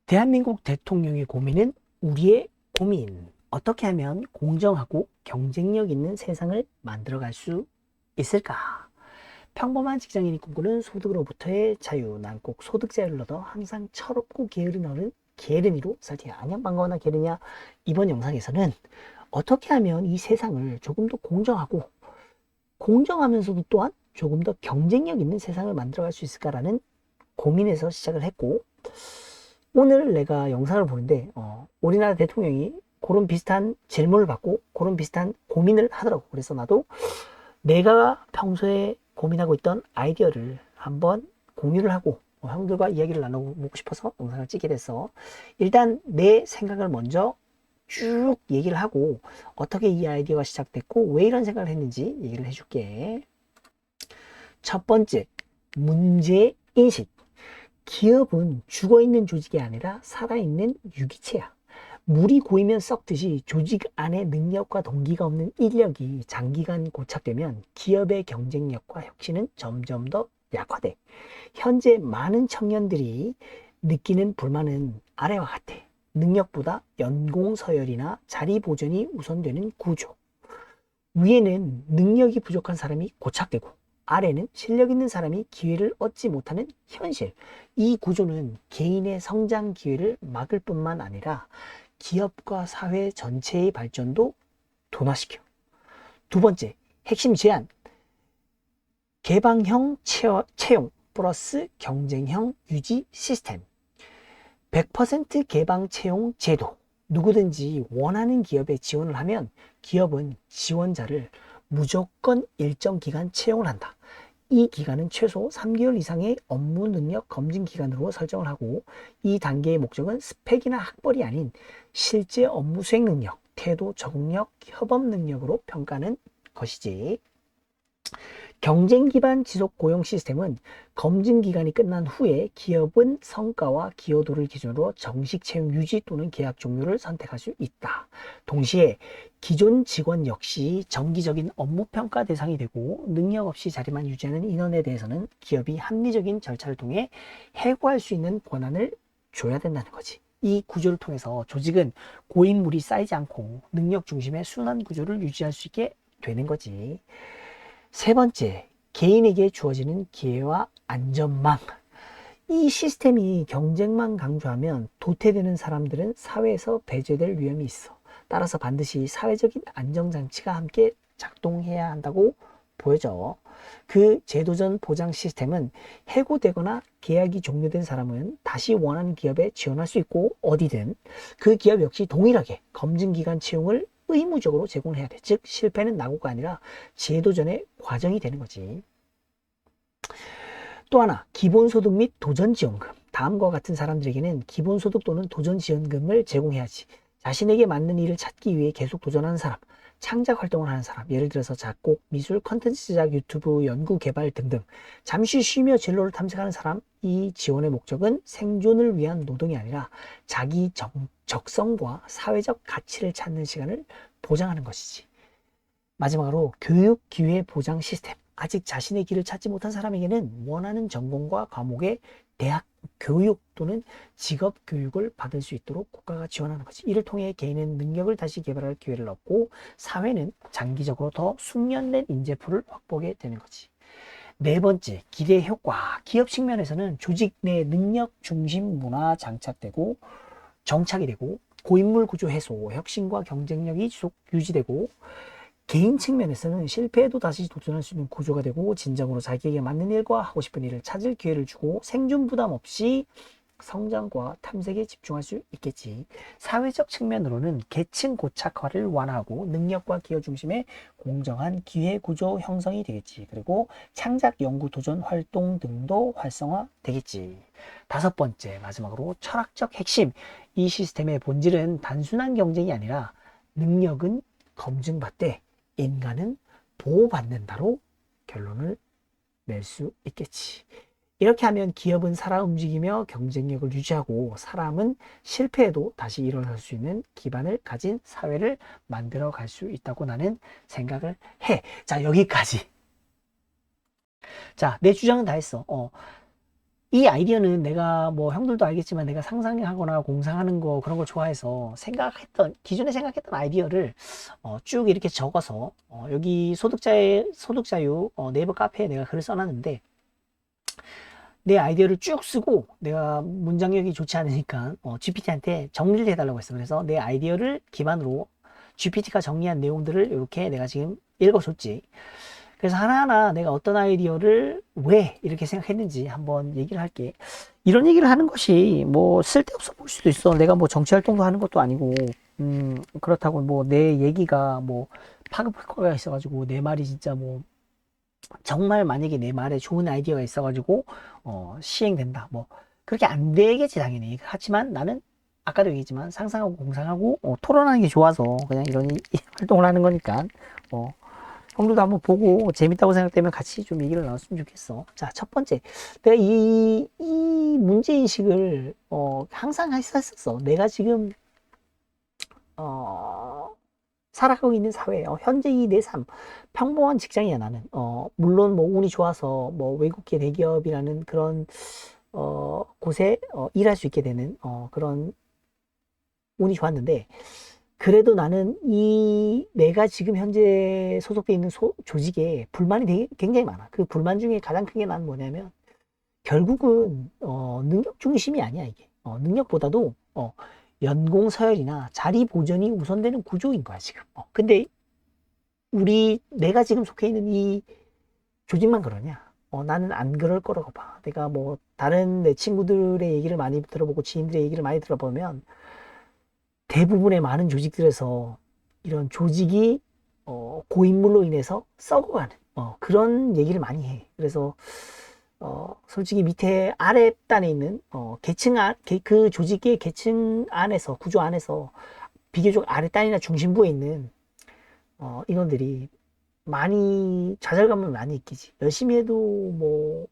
대한민국 대통령의 고민은 우리의 고민. 어떻게 하면 공정하고 경쟁력 있는 세상을 만들어갈 수 있을까? 평범한 직장인이 꿈꾸는 소득으로부터의 자유. 난 꼭 소득 자유를 얻어 항상 철없고 게으른 어른 게으름이로 살테야. 안녕, 반가워. 나 게으르냐? 이번 영상에서는 어떻게 하면 이 세상을 조금 더 공정하고 공정하면서도 또한 조금 더 경쟁력 있는 세상을 만들어갈 수 있을까라는 고민에서 시작을 했고, 오늘 내가 영상을 보는데 우리나라 대통령이 그런 비슷한 질문을 받고 그런 비슷한 고민을 하더라고. 그래서 나도 내가 평소에 고민하고 있던 아이디어를 한번 공유를 하고 형들과 이야기를 나눠보고 싶어서 영상을 찍게 됐어. 일단 내 생각을 먼저 쭉 얘기를 하고 어떻게 이 아이디어가 시작됐고 왜 이런 생각을 했는지 얘기를 해줄게. 첫 번째, 문제인식. 기업은 죽어있는 조직이 아니라 살아있는 유기체야. 물이 고이면 썩듯이 조직 안에 능력과 동기가 없는 인력이 장기간 고착되면 기업의 경쟁력과 혁신은 점점 더 약화돼. 현재 많은 청년들이 느끼는 불만은 아래와 같아. 능력보다 연공 서열이나 자리 보전이 우선되는 구조. 위에는 능력이 부족한 사람이 고착되고 아래는 실력 있는 사람이 기회를 얻지 못하는 현실. 이 구조는 개인의 성장 기회를 막을 뿐만 아니라 기업과 사회 전체의 발전도 둔화시켜. 두 번째, 핵심 제안. 개방형 채용 플러스 경쟁형 유지 시스템. 100% 개방 채용 제도. 누구든지 원하는 기업에 지원을 하면 기업은 지원자를 무조건 일정 기간 채용을 한다. 이 기간은 최소 3개월 이상의 업무 능력 검증 기간으로 설정을 하고, 이 단계의 목적은 스펙이나 학벌이 아닌 실제 업무 수행 능력, 태도, 적응력, 협업 능력으로 평가하는 것이지. 경쟁 기반 지속 고용 시스템은 검증 기간이 끝난 후에 기업은 성과와 기여도를 기준으로 정식 채용 유지 또는 계약 종료를 선택할 수 있다. 동시에 기존 직원 역시 정기적인 업무 평가 대상이 되고, 능력 없이 자리만 유지하는 인원에 대해서는 기업이 합리적인 절차를 통해 해고할 수 있는 권한을 줘야 된다는 거지. 이 구조를 통해서 조직은 고인물이 쌓이지 않고 능력 중심의 순환 구조를 유지할 수 있게 되는 거지. 세 번째, 개인에게 주어지는 기회와 안전망. 이 시스템이 경쟁만 강조하면 도태되는 사람들은 사회에서 배제될 위험이 있어. 따라서 반드시 사회적인 안정장치가 함께 작동해야 한다고 보여져. 그 제도전 보장 시스템은 해고되거나 계약이 종료된 사람은 다시 원하는 기업에 지원할 수 있고, 어디든 그 기업 역시 동일하게 검증기간 채용을 의무적으로 제공해야 돼. 즉 실패는 낙오가 아니라 제도전의 과정이 되는 거지. 또 하나, 기본소득 및 도전지원금. 다음과 같은 사람들에게는 기본소득 또는 도전지원금을 제공해야지. 자신에게 맞는 일을 찾기 위해 계속 도전하는 사람, 창작 활동을 하는 사람, 예를 들어서 작곡, 미술, 컨텐츠 제작, 유튜브, 연구, 개발 등등 잠시 쉬며 진로를 탐색하는 사람. 이 지원의 목적은 생존을 위한 노동이 아니라 자기 적성과 사회적 가치를 찾는 시간을 보장하는 것이지. 마지막으로 교육 기회 보장 시스템. 아직 자신의 길을 찾지 못한 사람에게는 원하는 전공과 과목의 대학 교육 또는 직업 교육을 받을 수 있도록 국가가 지원하는 거지. 이를 통해 개인은 능력을 다시 개발할 기회를 얻고, 사회는 장기적으로 더 숙련된 인재풀을 확보하게 되는 거지. 네 번째, 기대 효과. 기업 측면에서는 조직 내 능력 중심 문화 정착이 되고, 고인물 구조 해소, 혁신과 경쟁력이 지속 유지되고, 개인 측면에서는 실패해도 다시 도전할 수 있는 구조가 되고, 진정으로 자기에게 맞는 일과 하고 싶은 일을 찾을 기회를 주고, 생존 부담 없이 성장과 탐색에 집중할 수 있겠지. 사회적 측면으로는 계층 고착화를 완화하고 능력과 기여 중심의 공정한 기회 구조 형성이 되겠지. 그리고 창작 연구 도전 활동 등도 활성화 되겠지. 다섯 번째, 마지막으로 철학적 핵심. 이 시스템의 본질은 단순한 경쟁이 아니라 능력은 검증받되 인간은 보호받는다로 결론을 낼 수 있겠지. 이렇게 하면 기업은 살아 움직이며 경쟁력을 유지하고, 사람은 실패해도 다시 일어날 수 있는 기반을 가진 사회를 만들어 갈 수 있다고 나는 생각을 해. 자, 여기까지. 자, 내 주장은 다 했어. 이 아이디어는 내가 뭐 형들도 알겠지만 내가 상상하거나 공상하는 거 그런 걸 좋아해서 기존에 생각했던 아이디어를 쭉 이렇게 적어서 여기 소득자유 네이버 카페에 내가 글을 써놨는데, 내 아이디어를 쭉 쓰고 내가 문장력이 좋지 않으니까 GPT한테 정리를 해달라고 했어. 그래서 내 아이디어를 기반으로 GPT가 정리한 내용들을 이렇게 내가 지금 읽어줬지. 그래서 하나하나 내가 어떤 아이디어를 왜 이렇게 생각했는지 한번 얘기를 할게. 이런 얘기를 하는 것이 뭐 쓸데없어 보일 수도 있어. 내가 뭐 정치 활동도 하는 것도 아니고, 그렇다고 뭐 내 얘기가 뭐 파급 효과가 있어가지고 내 말이 진짜 뭐 정말 만약에 내 말에 좋은 아이디어가 있어가지고 시행된다, 뭐 그렇게 안 되겠지 당연히. 하지만 나는 아까도 얘기했지만 상상하고 공상하고 토론하는 게 좋아서 그냥 이런 활동을 하는 거니까, 형들도 한번 보고 재밌다고 생각되면 같이 좀 얘기를 나눴으면 좋겠어. 자, 첫 번째, 내가 이 문제인식을 항상 했었어. 내가 지금 어, 살아가고 있는 사회, 현재 이 내 삶, 평범한 직장이야, 나는. 물론 뭐 운이 좋아서 뭐 외국계 대기업이라는 그런, 곳에, 일할 수 있게 되는, 그런 운이 좋았는데, 그래도 나는 내가 지금 현재 소속돼 있는 조직에 불만이 굉장히 많아. 그 불만 중에 가장 큰 게 난 뭐냐면, 결국은, 능력 중심이 아니야, 이게. 능력보다도, 연공 서열이나 자리 보전이 우선되는 구조인 거야, 지금. 근데 내가 지금 속해 있는 이 조직만 그러냐? 나는 안 그럴 거라고 봐. 내가 뭐, 다른 내 친구들의 얘기를 많이 들어보고 지인들의 얘기를 많이 들어보면, 대부분의 많은 조직들에서 이런 조직이, 고인물로 인해서 썩어가는, 그런 얘기를 많이 해. 그래서, 솔직히 밑에 아랫단에 있는, 그 조직의 계층 안에서, 구조 안에서 비교적 아랫단이나 중심부에 있는, 인원들이 많이 좌절감을 많이 느끼지. 열심히 해도 뭐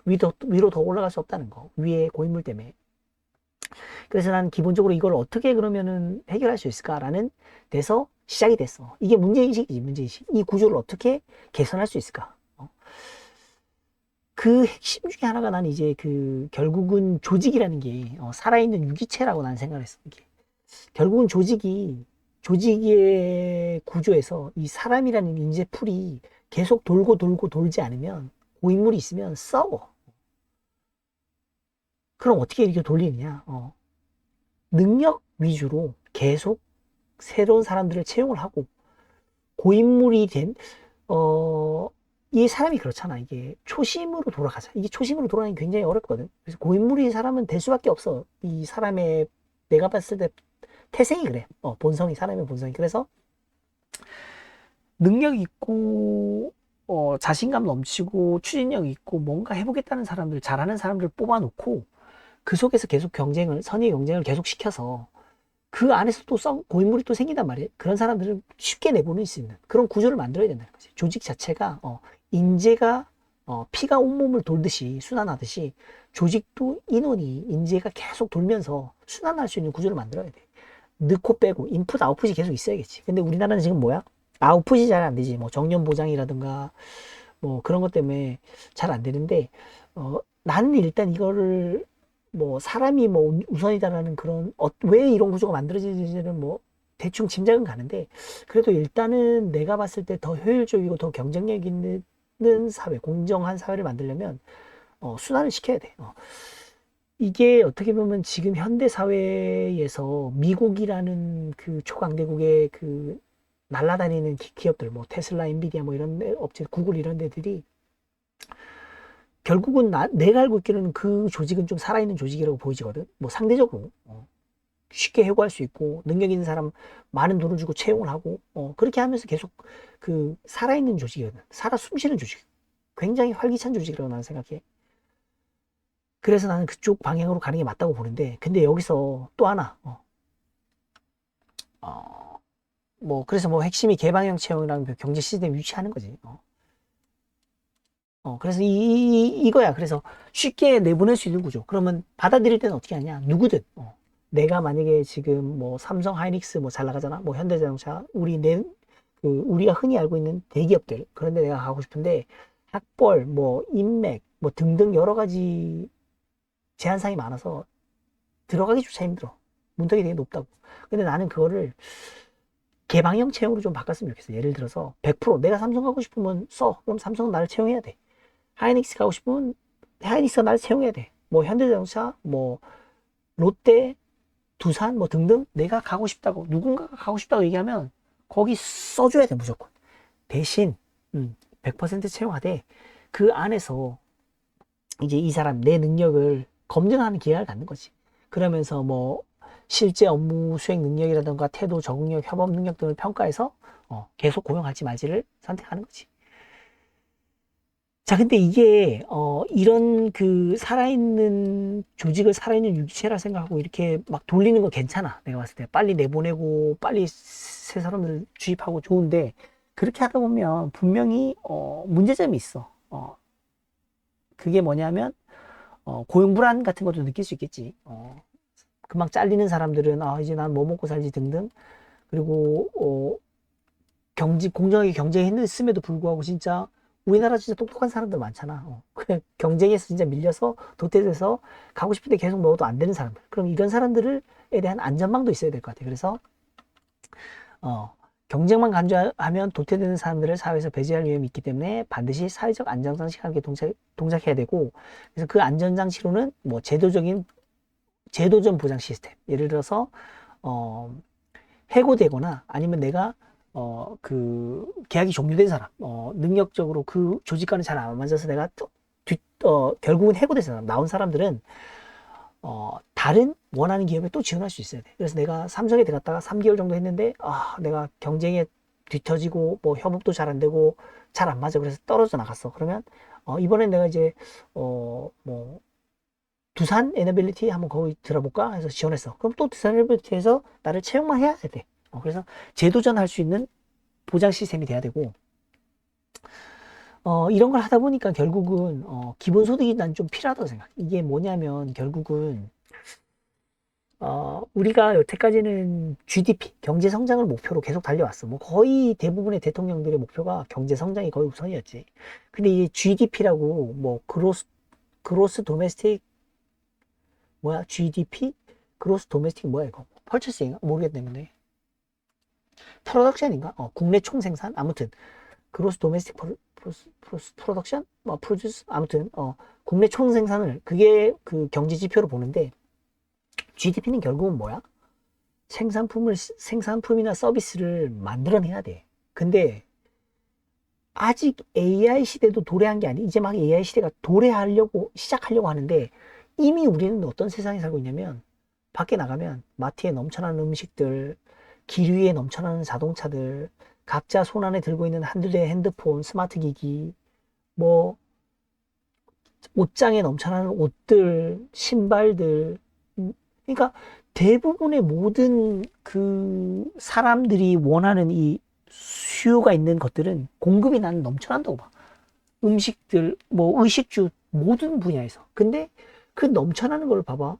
위로 더 올라갈 수 없다는 거. 위에 고인물 때문에. 그래서 난 기본적으로 이걸 어떻게 그러면은 해결할 수 있을까라는 데서 시작이 됐어. 이게 문제인식이지, 문제인식. 이 구조를 어떻게 개선할 수 있을까? 그 핵심 중에 하나가 난 이제 결국은 조직이라는 게 살아있는 유기체라고 난 생각을 했어. 이게. 결국은 조직의 구조에서 이 사람이라는 인재풀이 계속 돌고 돌고 돌지 않으면, 고인물이 있으면 썩어. 그럼 어떻게 이렇게 돌리느냐? 능력 위주로 계속 새로운 사람들을 채용을 하고, 고인물이 이 사람이 그렇잖아. 이게 초심으로 돌아가자. 이게 초심으로 돌아가는 게 굉장히 어렵거든. 그래서 고인물이 사람은 될 수밖에 없어. 이 사람의, 내가 봤을 때 태생이 그래. 본성이, 사람의 본성이. 그래서 능력 있고, 자신감 넘치고, 추진력 있고, 뭔가 해보겠다는 사람들, 잘하는 사람들 뽑아놓고, 그 속에서 계속 선의의 경쟁을 계속 시켜서, 그 안에서 또 고인물이 또 생긴단 말이에요. 그런 사람들을 쉽게 내보낼 수 있는 그런 구조를 만들어야 된다는 거지. 조직 자체가, 인재가, 피가 온몸을 돌듯이, 순환하듯이, 조직도 인재가 계속 돌면서 순환할 수 있는 구조를 만들어야 돼. 넣고 빼고, 인풋, 아웃풋이 계속 있어야겠지. 근데 우리나라는 지금 뭐야? 아웃풋이 잘 안 되지. 뭐 정년 보장이라든가 뭐 그런 것 때문에 잘 안 되는데, 나는 일단 이거를 뭐 사람이 뭐 우선이다라는 그런, 왜 이런 구조가 만들어지는지는 뭐 대충 짐작은 가는데, 그래도 일단은 내가 봤을 때 더 효율적이고 더 경쟁력 있는 사회, 공정한 사회를 만들려면 순환을 시켜야 돼. 이게 어떻게 보면 지금 현대 사회에서 미국이라는 그 초강대국의 날라다니는 기업들, 뭐 테슬라, 엔비디아 뭐 이런 업체, 구글 이런 데들이 결국은 내가 알고 있기로는 그 조직은 좀 살아있는 조직이라고 보이거든. 뭐 상대적으로 쉽게 해고할 수 있고, 능력 있는 사람 많은 돈을 주고 채용을 하고, 그렇게 하면서 계속 살아있는 조직이거든. 살아 숨쉬는 조직. 굉장히 활기찬 조직이라고 나는 생각해. 그래서 나는 그쪽 방향으로 가는 게 맞다고 보는데, 근데 여기서 또 하나, 뭐 그래서 뭐 핵심이 개방형 채용이랑 경제 시스템 유치하는 거지. 그래서 이거야. 그래서 쉽게 내보낼 수 있는 구조. 그러면 받아들일 때는 어떻게 하냐? 누구든. 내가 만약에 지금 뭐 삼성, 하이닉스 뭐 잘 나가잖아. 뭐 현대자동차, 우리가 흔히 알고 있는 대기업들. 그런데 내가 가고 싶은데 학벌, 뭐 인맥, 뭐 등등 여러 가지 제한사항이 많아서 들어가기조차 힘들어. 문턱이 되게 높다고. 근데 나는 그거를 개방형 채용으로 좀 바꿨으면 좋겠어. 예를 들어서 100% 내가 삼성 가고 싶으면 써. 그럼 삼성은 나를 채용해야 돼. 하이닉스 가고 싶으면 하이닉스가 나를 채용해야 돼. 뭐 현대자동차, 뭐 롯데, 두산 뭐 등등 내가 가고 싶다고 누군가가 가고 싶다고 얘기하면 거기 써줘야 돼 무조건. 대신 100% 채용하되 그 안에서 이제 이 사람 내 능력을 검증하는 기회를 갖는 거지. 그러면서 뭐 실제 업무 수행 능력이라든가 태도, 적응력, 협업 능력 등을 평가해서 계속 고용할지 말지를 선택하는 거지. 자, 근데 이게 이런 그 살아있는 조직을 살아있는 유기체라 생각하고 이렇게 막 돌리는 거 괜찮아. 내가 봤을 때 빨리 내보내고 빨리 새 사람들 주입하고 좋은데 그렇게 하다 보면 분명히 문제점이 있어. 그게 뭐냐면 고용 불안 같은 것도 느낄 수 있겠지. 금방 잘리는 사람들은 이제 난 뭐 먹고 살지 등등. 그리고 공정하게 경쟁했음에도 불구하고 진짜 우리나라 진짜 똑똑한 사람들 많잖아. 그냥 경쟁에서 진짜 밀려서 도태돼서 가고 싶은데 계속 넣어도 안 되는 사람들. 그럼 이런 사람들에 대한 안전망도 있어야 될 것 같아. 그래서 경쟁만 간주하면 도태되는 사람들을 사회에서 배제할 위험이 있기 때문에 반드시 사회적 안전장치와 함께 동작해야 되고, 그래서 그 안전장치로는 뭐 제도전 보장 시스템, 예를 들어서 해고되거나 아니면 내가 그 계약이 종료된 사람, 능력적으로 그 조직과는 잘 안 맞아서 내가 결국은 해고된 사람, 나온 사람들은 다른 원하는 기업에 또 지원할 수 있어야 돼. 그래서 내가 삼성에 들어갔다가 3개월 정도 했는데 내가 경쟁에 뒤처지고 뭐 협업도 잘 안 되고 잘 안 맞아. 그래서 떨어져 나갔어. 그러면 이번엔 내가 이제 뭐 두산 에너빌리티 한번 거기 들어볼까 해서 지원했어. 그럼 또 두산 에너빌리티에서 나를 채용만 해야 돼. 그래서 재도전 할 수 있는 보장 시스템이 돼야 되고, 이런 걸 하다 보니까 결국은 기본소득이 난 좀 필요하다고 생각. 이게 뭐냐면 결국은 우리가 여태까지는 GDP 경제 성장을 목표로 계속 달려왔어. 뭐 거의 대부분의 대통령들의 목표가 경제 성장이 거의 우선이었지. 근데 이 GDP라고 뭐 그로스 도메스틱 뭐야 GDP 그로스 도메스틱 뭐야 이거 펄처스인가 모르겠는데 프로덕션인가 국내 총생산 아무튼 그로스 도메스틱 프로덕션 뭐 프로듀스 아무튼 국내 총생산을 그게 그 경제 지표로 보는데 GDP는 결국은 뭐야? 생산품이나 서비스를 만들어내야 돼. 근데 아직 AI 시대도 도래한 게 아니, 이제 막 AI 시대가 시작하려고 하는데 이미 우리는 어떤 세상에 살고 있냐면 밖에 나가면 마트에 넘쳐나는 음식들, 길 위에 넘쳐나는 자동차들, 각자 손 안에 들고 있는 한두 대의 핸드폰, 스마트 기기, 뭐 옷장에 넘쳐나는 옷들, 신발들, 그러니까 대부분의 모든 그 사람들이 원하는 이 수요가 있는 것들은 공급이 나는 넘쳐난다고 봐. 음식들, 뭐 의식주 모든 분야에서. 근데 그 넘쳐나는 걸 봐봐.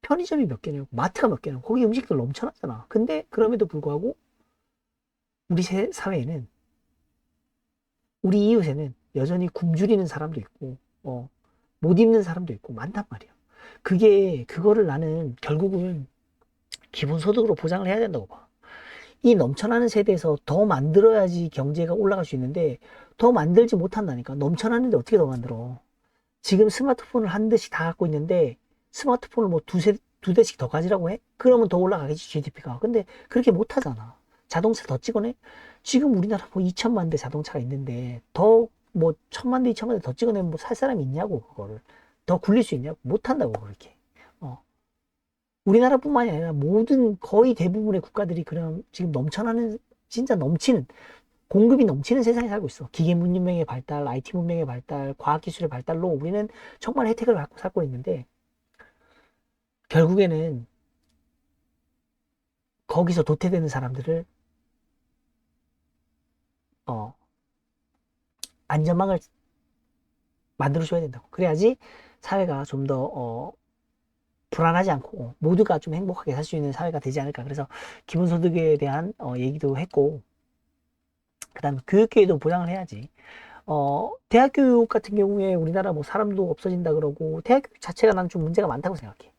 편의점이 몇 개냐고, 마트가 몇 개냐고, 거기 음식들 넘쳐나잖아. 근데 그럼에도 불구하고 우리 사회에는, 우리 이웃에는 여전히 굶주리는 사람도 있고, 못 입는 사람도 있고 많단 말이야. 그거를 나는 결국은 기본소득으로 보장을 해야 된다고 봐. 이 넘쳐나는 세대에서 더 만들어야지 경제가 올라갈 수 있는데 더 만들지 못한다니까. 넘쳐나는데 어떻게 더 만들어? 지금 스마트폰을 한 대씩 다 갖고 있는데 스마트폰을 뭐 두 대씩 더 가지라고 해? 그러면 더 올라가겠지 GDP가. 근데 그렇게 못하잖아. 자동차 더 찍어내? 지금 우리나라 뭐 2천만 대 자동차가 있는데 더 뭐 1,000만 대, 2천만 대 더 찍어내면 뭐 살 사람이 있냐고. 그거를 더 굴릴 수 있냐고. 못한다고 그렇게. 우리나라뿐만이 아니라 모든 거의 대부분의 국가들이 그럼 지금 넘쳐나는 진짜 넘치는 공급이 넘치는 세상에 살고 있어. 기계 문명의 발달, IT 문명의 발달, 과학기술의 발달로 우리는 정말 혜택을 갖고 살고 있는데 결국에는 거기서 도태되는 사람들을 어, 안전망을 만들어줘야 된다고. 그래야지 사회가 좀 더 불안하지 않고 모두가 좀 행복하게 살 수 있는 사회가 되지 않을까. 그래서 기본소득에 대한 얘기도 했고, 그 다음에 교육계에도 보장을 해야지. 대학 교육 같은 경우에 우리나라 뭐 사람도 없어진다 그러고, 대학 교육 자체가 난 좀 문제가 많다고 생각해.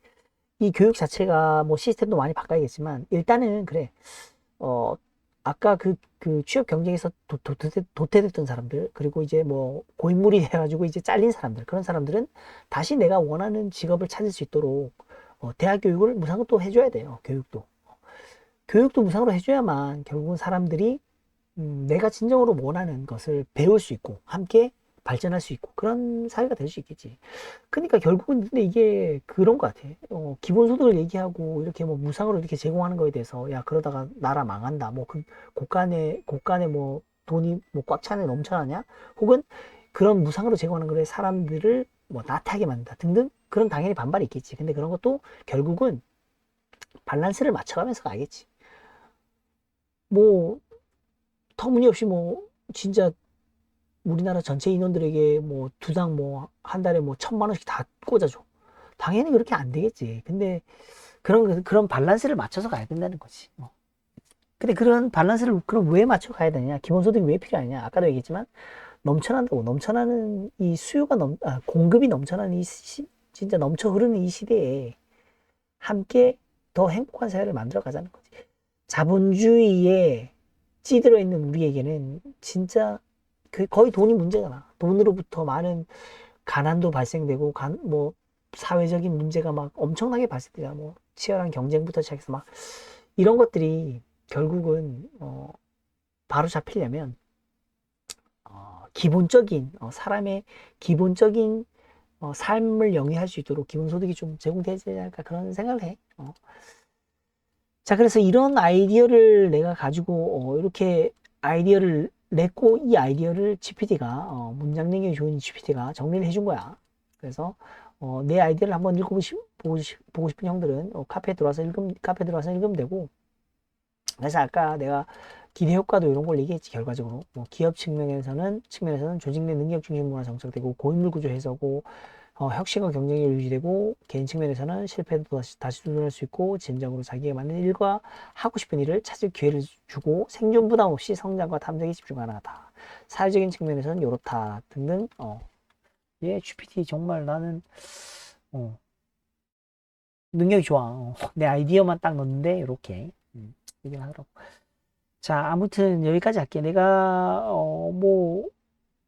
이 교육 자체가 뭐 시스템도 많이 바꿔야겠지만, 일단은 그래. 어, 아까 그 취업 경쟁에서 도태됐던 사람들, 그리고 이제 뭐 고인물이 돼가지고 이제 잘린 사람들, 그런 사람들은 다시 내가 원하는 직업을 찾을 수 있도록 대학 교육을 무상으로 또 해줘야 돼요. 교육도 무상으로 해줘야만 결국은 사람들이 내가 진정으로 원하는 것을 배울 수 있고 함께 발전할 수 있고 그런 사회가 될 수 있겠지. 그러니까 결국은 근데 이게 그런 것 같아. 기본소득을 얘기하고 이렇게 뭐 무상으로 이렇게 제공하는 거에 대해서 야 그러다가 나라 망한다. 뭐 그 곳간에 뭐 돈이 뭐 꽉 차네 넘쳐나냐? 혹은 그런 무상으로 제공하는 거에 사람들을 뭐 나태하게 만든다 등등 그런 당연히 반발이 있겠지. 근데 그런 것도 결국은 밸런스를 맞춰가면서 가겠지. 뭐 터무니없이 뭐 진짜 우리나라 전체 인원들에게 뭐 두당 뭐 한 달에 뭐 1,000만 원씩 다 꽂아줘. 당연히 그렇게 안 되겠지. 근데 그런 밸런스를 맞춰서 가야 된다는 거지. 근데 그런 밸런스를 그럼 왜 맞춰 가야 되냐? 기본소득이 왜 필요하냐? 아까도 얘기했지만 넘쳐난다고. 넘쳐나는 이 공급이 넘쳐나는 진짜 넘쳐 흐르는 이 시대에 함께 더 행복한 사회를 만들어 가자는 거지. 자본주의에 찌들어 있는 우리에게는 진짜 거의 돈이 문제잖아. 돈으로부터 많은 가난도 발생되고, 뭐, 사회적인 문제가 막 엄청나게 발생되잖아. 뭐, 치열한 경쟁부터 시작해서 막, 이런 것들이 결국은, 바로 잡히려면, 사람의 기본적인, 삶을 영위할 수 있도록 기본소득이 좀 제공되지 않을까 그런 생각을 해. 자, 그래서 이런 아이디어를 내가 가지고, 이렇게 아이디어를 냈고, 이 아이디어를 GPT가, 문장 능력이 좋은 GPT가 정리를 해준 거야. 그래서, 내 아이디어를 한번 보고 싶은 형들은, 카페에 들어와서 읽으면 되고, 그래서 아까 내가 기대 효과도 이런 걸 얘기했지, 결과적으로. 뭐 기업 측면에서는 조직 내 능력 중심 문화 정착되고, 고인물 구조 해소고, 혁신과 경쟁력이 유지되고 개인 측면에서는 실패도 다시 도전할 수 있고 진정으로 자기가 맞는 일과 하고 싶은 일을 찾을 기회를 주고 생존 부담 없이 성장과 탐색에 집중 가능하다. 사회적인 측면에서는 요렇다 등등. 예, GPT 정말 나는 능력이 좋아. 내 아이디어만 딱 넣는데 이렇게 얘기를 하더라고. 자, 아무튼 여기까지 할게. 내가 뭐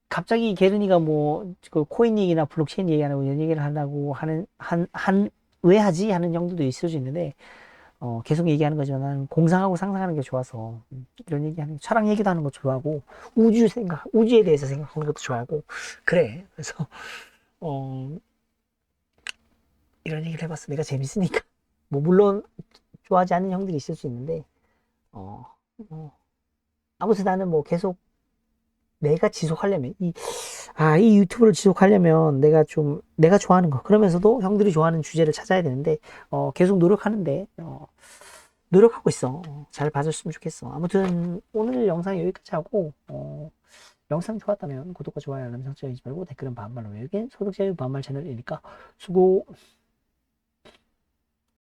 갑자기 게르니가 뭐, 그 코인 얘기나 블록체인 얘기하는 이런 얘기를 하려고 왜 하지? 하는 형들도 있을 수 있는데, 계속 얘기하는 거지만 나는 공상하고 상상하는 게 좋아서, 이런 철학 얘기도 하는 거 좋아하고, 우주에 대해서 생각하는 것도 좋아하고, 그래. 그래서, 어, 이런 얘기를 해봤어. 내가 재밌으니까. 뭐, 물론, 좋아하지 않는 형들이 있을 수 있는데, 어, 어, 아무튼 나는 뭐 계속 내가 지속하려면, 이 유튜브를 지속하려면 내가 좋아하는 거, 그러면서도 형들이 좋아하는 주제를 찾아야 되는데, 계속 노력하는데, 노력하고 있어. 잘 봐줬으면 좋겠어. 아무튼, 오늘 영상 여기까지 하고, 영상 좋았다면 구독과 좋아요, 알람 설정 잊지 말고 댓글은 반말로 여긴 소득자유 반말 채널이니까 수고.